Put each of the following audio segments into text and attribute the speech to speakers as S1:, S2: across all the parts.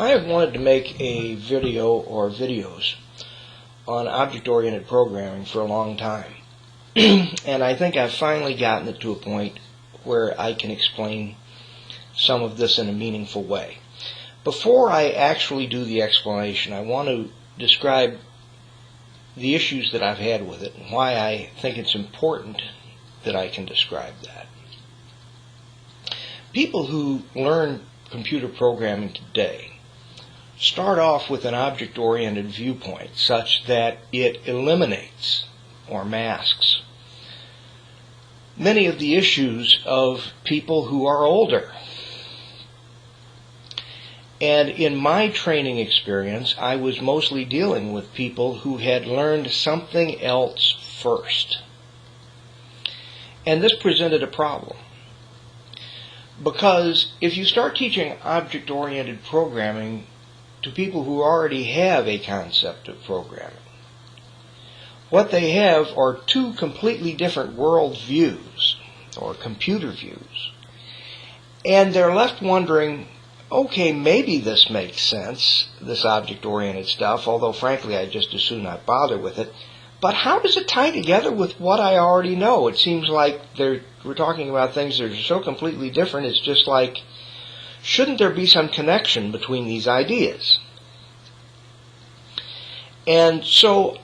S1: I have wanted to make a video or videos on object-oriented programming for a long time. And I think I've finally gotten it to a point where I can explain some of this in a meaningful way. Before I actually do the explanation, I want to describe the issues that I've had with it and why I think it's important that I can describe that. People who learn computer programming today start off with an object-oriented viewpoint such that it eliminates or masks many of the issues of people who are older. And in my training experience, I was mostly dealing with people who had learned something else first. And this presented a problem. Because if you start teaching object-oriented programming to people who already have a concept of programming, what they have are two completely different world views, or computer views. And they're left wondering, okay, maybe this makes sense, this object-oriented stuff, although frankly I'd just as soon not bother with it. But how does it tie together with what I already know? It seems like we're talking about things that are so completely different. It's just like, shouldn't there be some connection between these ideas? And so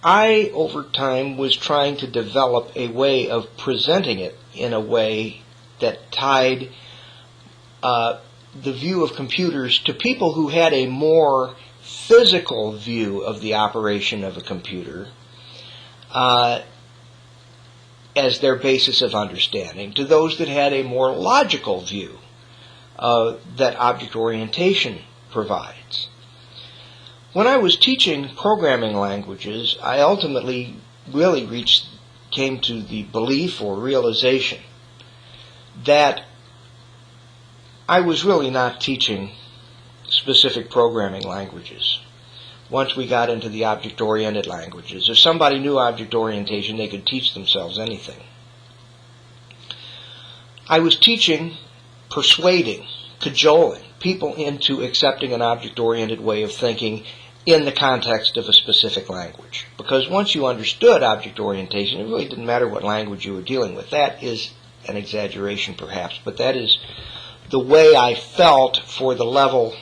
S1: I, over time, was trying to develop a way of presenting it in a way that tied the view of computers to people who had a more physical view of the operation of a computer as their basis of understanding, to those that had a more logical view that object orientation provides. When I was teaching programming languages, I ultimately really came to the belief or realization that I was really not teaching specific programming languages. Once we got into the object-oriented languages, if somebody knew object orientation, they could teach themselves anything. I was teaching, persuading, cajoling people into accepting an object-oriented way of thinking in the context of a specific language. Because once you understood object orientation, it really didn't matter what language you were dealing with. That is an exaggeration perhaps, but that is the way I felt for the level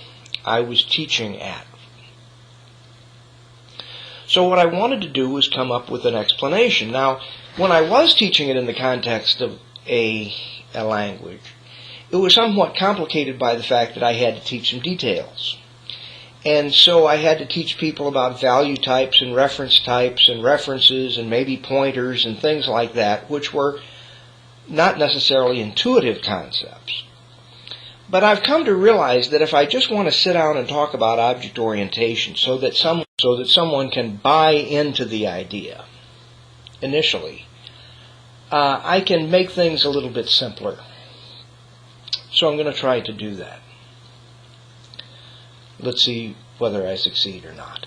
S1: I was teaching at. So what I wanted to do was come up with an explanation. Now, when I was teaching it in the context of a language, it was somewhat complicated by the fact that I had to teach some details. And so I had to teach people about value types and references and maybe pointers and things like that, which were not necessarily intuitive concepts. But I've come to realize that if I just want to sit down and talk about object orientation so that someone can buy into the idea initially, I can make things a little bit simpler. So I'm going to try to do that. Let's see whether I succeed or not.